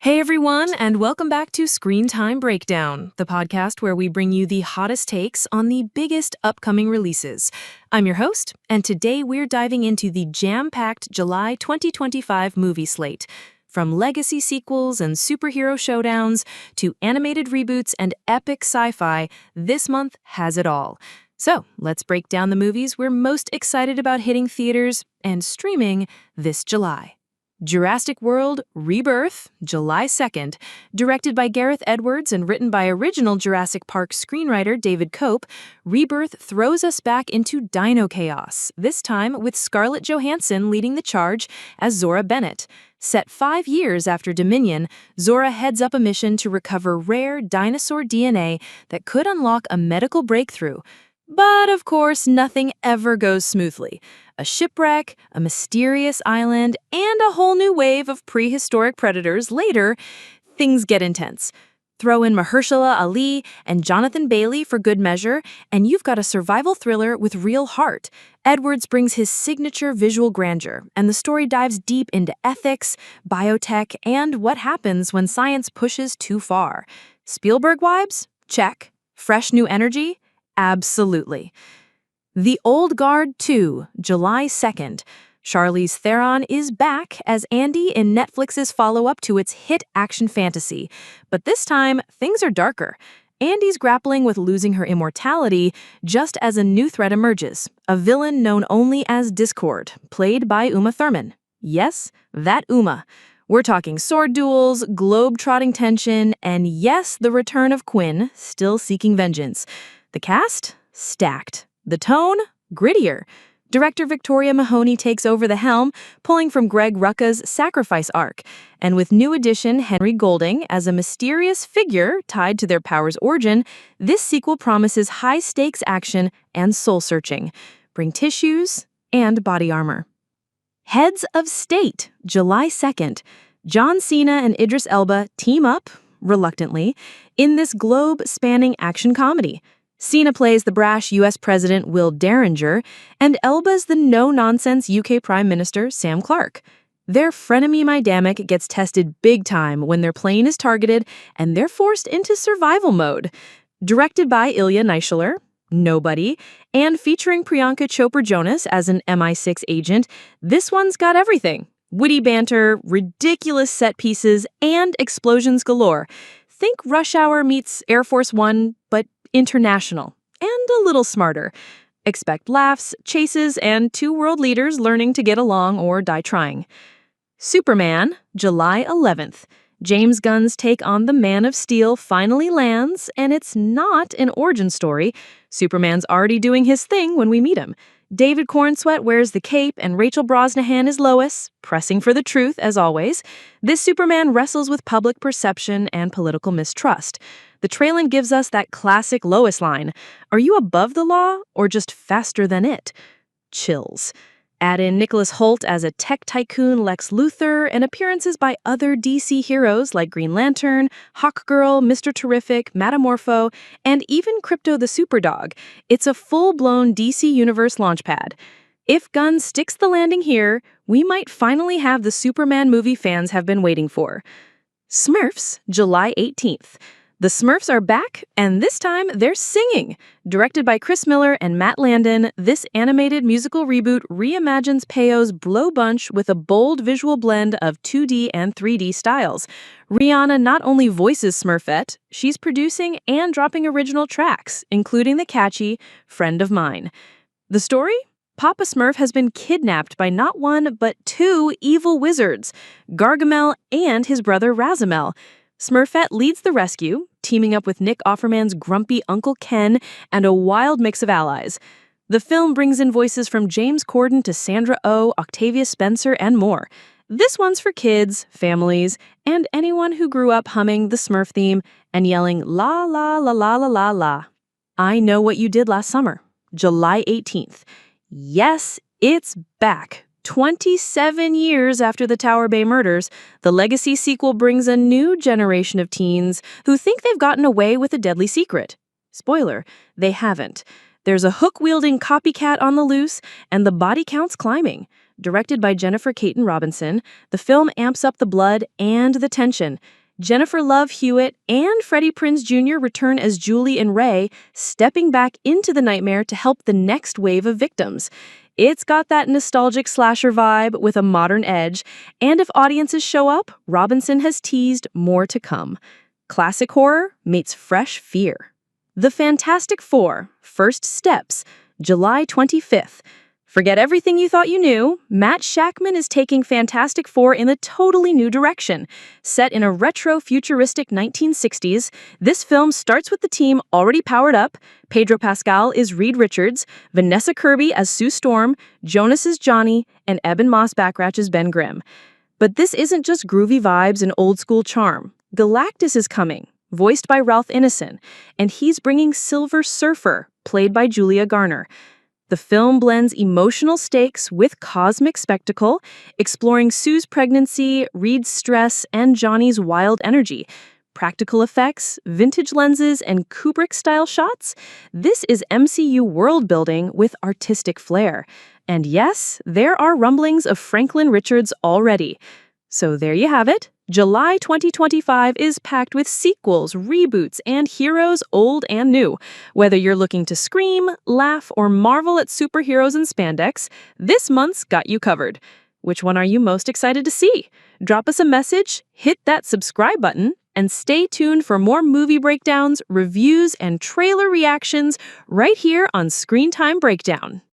Hey everyone, and welcome back to Screen Time Breakdown, the podcast where we bring you the hottest takes on the biggest upcoming releases. I'm your host, and today we're diving into the jam-packed July 2025 movie slate. From legacy sequels and superhero showdowns to animated reboots and epic sci-fi, this month has it all. So, let's break down the movies we're most excited about hitting theaters and streaming this July. Jurassic World Rebirth, July 2nd, directed by Gareth Edwards and written by original Jurassic Park screenwriter David Koepp, Rebirth throws us back into dino chaos, this time with Scarlett Johansson leading the charge as Zora Bennett. Set 5 years after Dominion, Zora heads up a mission to recover rare dinosaur DNA that could unlock a medical breakthrough. But, of course, nothing ever goes smoothly. A shipwreck, a mysterious island, and a whole new wave of prehistoric predators later, things get intense. Throw in Mahershala Ali and Jonathan Bailey for good measure, and you've got a survival thriller with real heart. Edwards brings his signature visual grandeur, and the story dives deep into ethics, biotech, and what happens when science pushes too far. Spielberg vibes? Check. Fresh new energy? Absolutely. The Old Guard 2, July 2nd. Charlize Theron is back as Andy in Netflix's follow-up to its hit action fantasy. But this time, things are darker. Andy's grappling with losing her immortality just as a new threat emerges, a villain known only as Discord, played by Uma Thurman. Yes, that Uma. We're talking sword duels, globe-trotting tension, and yes, the return of Quinn, still seeking vengeance. The cast? Stacked. The tone? Grittier. Director Victoria Mahoney takes over the helm, pulling from Greg Rucka's Sacrifice arc. And with new addition Henry Golding as a mysterious figure tied to their power's origin, this sequel promises high-stakes action and soul-searching. Bring tissues and body armor. Heads of State, July 2nd. John Cena and Idris Elba team up, reluctantly, in this globe-spanning action comedy. Cena plays the brash U.S. President Will Derringer, and Elba's the no-nonsense UK Prime Minister Sam Clark. Their frenemy-dynamic gets tested big time when their plane is targeted and they're forced into survival mode. Directed by Ilya Naishuller, nobody, and featuring Priyanka Chopra Jonas as an MI6 agent, this one's got everything. Witty banter, ridiculous set pieces, and explosions galore. Think Rush Hour meets Air Force One, but international, and a little smarter. Expect laughs, chases, and two world leaders learning to get along or die trying. Superman, July 11th. James Gunn's take on the Man of Steel finally lands, and it's not an origin story. Superman's already doing his thing when we meet him. David Cornsweet wears the cape, and Rachel Brosnahan is Lois, pressing for the truth as always. This Superman wrestles with public perception and political mistrust. The trailer gives us that classic Lois line, "Are you above the law or just faster than it?" Chills. Add in Nicholas Hoult as a tech tycoon Lex Luthor and appearances by other DC heroes like Green Lantern, Hawkgirl, Mr. Terrific, Metamorpho, and even Crypto the Superdog. It's a full-blown DC Universe launchpad. If Gunn sticks the landing here, we might finally have the Superman movie fans have been waiting for. Smurfs, July 18th. The Smurfs are back, and this time they're singing. Directed by Chris Miller and Matt Landon, this animated musical reboot reimagines Peyo's Blow Bunch with a bold visual blend of 2D and 3D styles. Rihanna not only voices Smurfette, she's producing and dropping original tracks, including the catchy Friend of Mine. The story? Papa Smurf has been kidnapped by not one, but two evil wizards, Gargamel and his brother Razamel. Smurfette leads the rescue, teaming up with Nick Offerman's grumpy Uncle Ken and a wild mix of allies. The film brings in voices from James Corden to Sandra Oh, Octavia Spencer, and more. This one's for kids, families, and anyone who grew up humming the Smurf theme and yelling la la la la la la la. I Know What You Did Last Summer, July 18th. Yes, it's back. 27 years after the Tower Bay murders, the Legacy sequel brings a new generation of teens who think they've gotten away with a deadly secret. Spoiler, they haven't. There's a hook-wielding copycat on the loose, and the body count's climbing. Directed by Jennifer Caton Robinson, the film amps up the blood and the tension. Jennifer Love Hewitt and Freddie Prinze Jr. return as Julie and Ray, stepping back into the nightmare to help the next wave of victims. It's got that nostalgic slasher vibe with a modern edge, and if audiences show up, Robinson has teased more to come. Classic horror meets fresh fear. The Fantastic Four: First Steps, July 25th. Forget everything you thought you knew. Matt Shakman is taking Fantastic Four in a totally new direction. Set in a retro-futuristic 1960s, this film starts with the team already powered up. Pedro Pascal is Reed Richards, Vanessa Kirby as Sue Storm, Jonas is Johnny, and Eben Moss Backrack as Ben Grimm. But this isn't just groovy vibes and old-school charm. Galactus is coming, voiced by Ralph Ineson, and he's bringing Silver Surfer, played by Julia Garner. The film blends emotional stakes with cosmic spectacle, exploring Sue's pregnancy, Reed's stress, and Johnny's wild energy. Practical effects, vintage lenses, and Kubrick-style shots. This is MCU world-building with artistic flair. And yes, there are rumblings of Franklin Richards already. So there you have it. July 2025 is packed with sequels, reboots, and heroes old and new. Whether you're looking to scream, laugh, or marvel at superheroes in spandex, this month's got you covered. Which one are you most excited to see? Drop us a message, hit that subscribe button, and stay tuned for more movie breakdowns, reviews, and trailer reactions right here on Screen Time Breakdown.